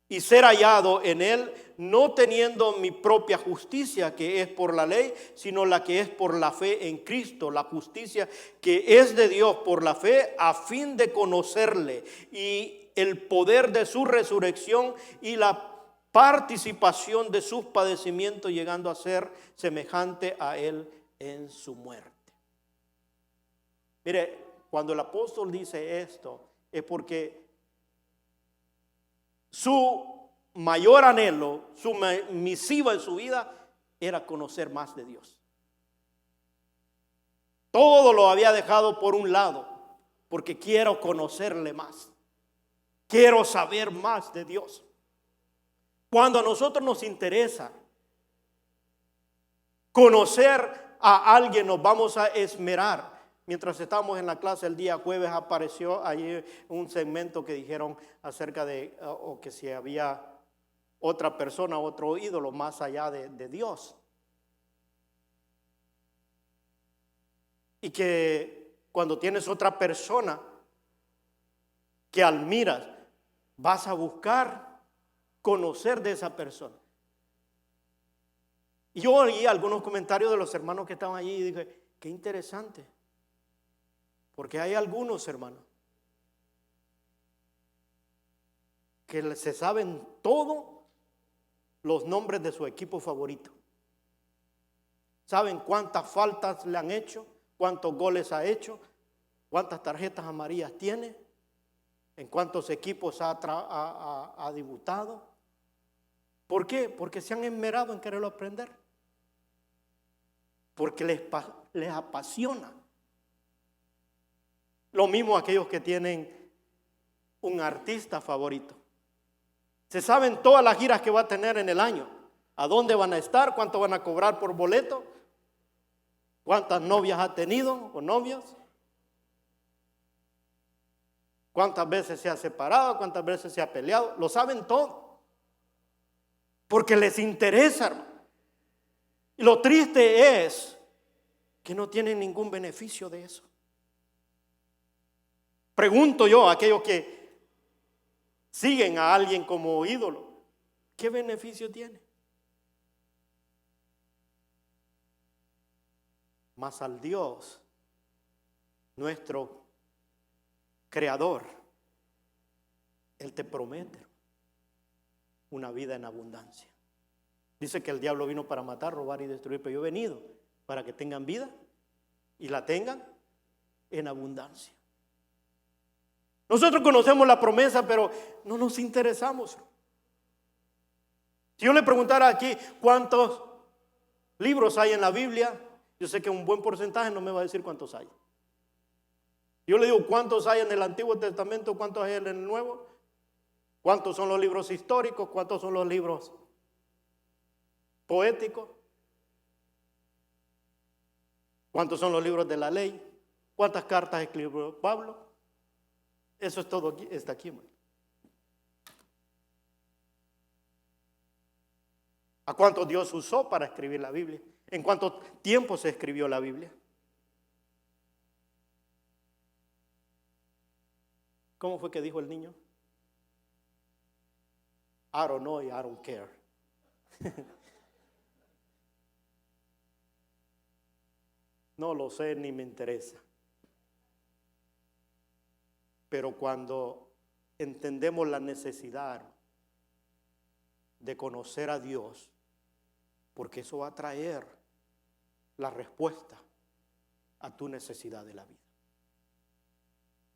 y ser hallado en Él, no teniendo mi propia justicia que es por la ley, sino la que es por la fe en Cristo, la justicia que es de Dios por la fe, a fin de conocerle y el poder de su resurrección y la participación de sus padecimientos, llegando a ser semejante a Él en su muerte. Mire, cuando el apóstol dice esto, es porque su mayor anhelo, su misiva en su vida era conocer más de Dios. Todo lo había dejado por un lado porque quiero conocerle más. Quiero saber más de Dios. Cuando a nosotros nos interesa conocer a alguien, nos vamos a esmerar. Mientras estábamos en la clase el día jueves, apareció allí un segmento que dijeron acerca de o que si había otra persona, otro ídolo más allá de Dios. Y que cuando tienes otra persona que admiras, vas a buscar conocer de esa persona. Y yo oí algunos comentarios de los hermanos que estaban allí y dije, qué interesante. Porque hay algunos hermanos que se saben todos los nombres de su equipo favorito. Saben cuántas faltas le han hecho, cuántos goles ha hecho, cuántas tarjetas amarillas tiene, en cuántos equipos ha debutado. ¿Por qué? Porque se han esmerado en quererlo aprender. Porque les apasiona. Lo mismo aquellos que tienen un artista favorito. Se saben todas las giras que va a tener en el año. A dónde van a estar, cuánto van a cobrar por boleto, cuántas novias ha tenido o novios, cuántas veces se ha separado, cuántas veces se ha peleado. Lo saben todo. Porque les interesa, hermano. Y lo triste es que no tienen ningún beneficio de eso. Pregunto yo a aquellos que siguen a alguien como ídolo, ¿qué beneficio tiene? Mas al Dios, nuestro Creador, Él te promete una vida en abundancia. Dice que el diablo vino para matar, robar y destruir, pero yo he venido para que tengan vida y la tengan en abundancia. Nosotros conocemos la promesa, pero no nos interesamos. Si yo le preguntara aquí cuántos libros hay en la Biblia, yo sé que un buen porcentaje no me va a decir cuántos hay. Yo le digo cuántos hay en el Antiguo Testamento, cuántos hay en el Nuevo, cuántos son los libros históricos, cuántos son los libros poéticos, cuántos son los libros de la ley, cuántas cartas escribió Pablo. Eso es todo aquí, está aquí, hermano. ¿A cuánto Dios usó para escribir la Biblia? ¿En cuánto tiempo se escribió la Biblia? ¿Cómo fue que dijo el niño? I don't know, I don't care. No lo sé ni me interesa. Pero cuando entendemos la necesidad de conocer a Dios, porque eso va a traer la respuesta a tu necesidad de la vida.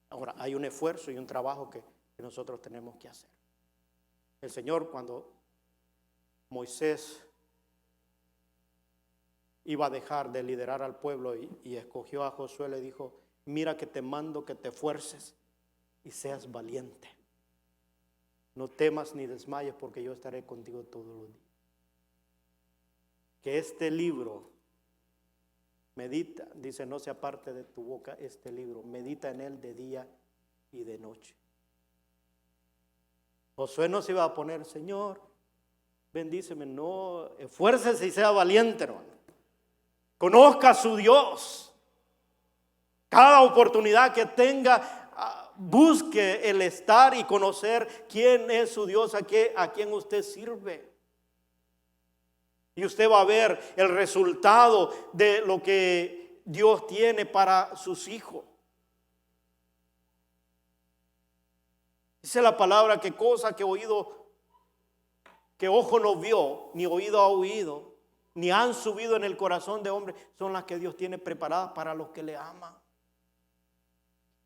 Ahora, hay un esfuerzo y un trabajo que nosotros tenemos que hacer. El Señor, cuando Moisés iba a dejar de liderar al pueblo y escogió a Josué, le dijo, mira que te mando que te esfuerces y seas valiente. No temas ni desmayes porque yo estaré contigo todos los días. Que este libro, medita, dice, no se aparte de tu boca este libro, medita en él de día y de noche. Josué no se iba a poner, Señor, bendíceme, no, esfuércese y sea valiente, hermano. Conozca a su Dios. Cada oportunidad que tenga, busque el estar y conocer quién es su Dios, a quién usted sirve. Y usted va a ver el resultado de lo que Dios tiene para sus hijos. Dice la palabra que cosa que oído, que ojo no vio, ni oído ha oído, ni han subido en el corazón de hombre, son las que Dios tiene preparadas para los que le aman.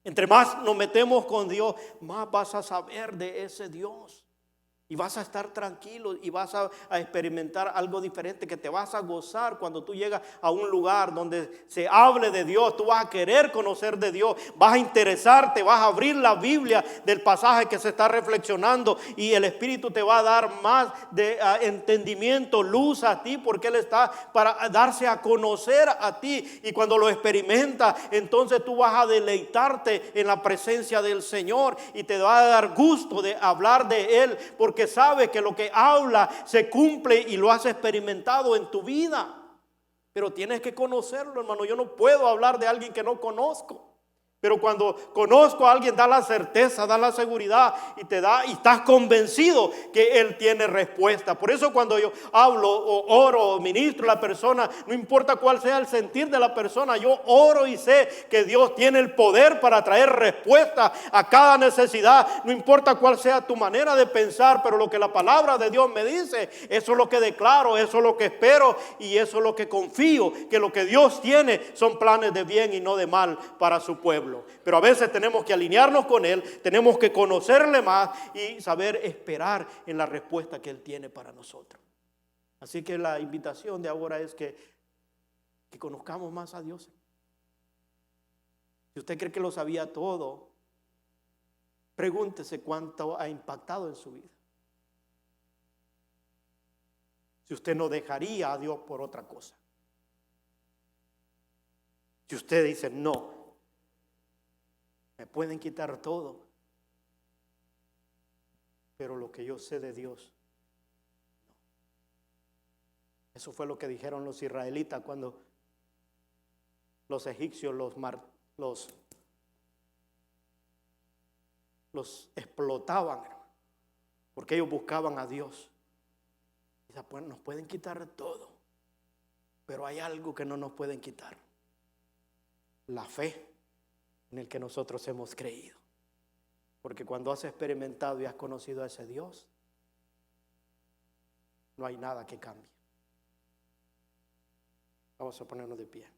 Entre más nos metemos con Dios, más vas a saber de ese Dios. Y vas a estar tranquilo y vas a experimentar algo diferente, que te vas a gozar cuando tú llegas a un lugar donde se hable de Dios. Tú vas a querer conocer de Dios, vas a interesarte, vas a abrir la Biblia del pasaje que se está reflexionando y el Espíritu te va a dar más de entendimiento, luz a ti, porque Él está para darse a conocer a ti. Y cuando lo experimentas, entonces tú vas a deleitarte en la presencia del Señor y te va a dar gusto de hablar de Él, porque sabes que lo que habla se cumple y lo has experimentado en tu vida. Pero tienes que conocerlo, hermano. Yo no puedo hablar de alguien que no conozco. Pero cuando conozco a alguien, da la certeza, da la seguridad y estás convencido que Él tiene respuesta. Por eso cuando yo hablo o oro o ministro a la persona, no importa cuál sea el sentir de la persona, yo oro y sé que Dios tiene el poder para traer respuesta a cada necesidad. No importa cuál sea tu manera de pensar, pero lo que la palabra de Dios me dice, eso es lo que declaro, eso es lo que espero y eso es lo que confío, que lo que Dios tiene son planes de bien y no de mal para su pueblo. Pero a veces tenemos que alinearnos con Él, tenemos que conocerle más y saber esperar en la respuesta que Él tiene para nosotros. Así que la invitación de ahora es que conozcamos más a Dios. Si usted cree que lo sabía todo, pregúntese cuánto ha impactado en su vida. Si usted no dejaría a Dios por otra cosa. Si usted dice no, me pueden quitar todo, pero lo que yo sé de Dios, no. Eso fue lo que dijeron los israelitas cuando los egipcios los explotaban, porque ellos buscaban a Dios. Y pues, nos pueden quitar todo, pero hay algo que no nos pueden quitar: la fe en el que nosotros hemos creído. Porque cuando has experimentado y has conocido a ese Dios, no hay nada que cambie. Vamos a ponernos de pie.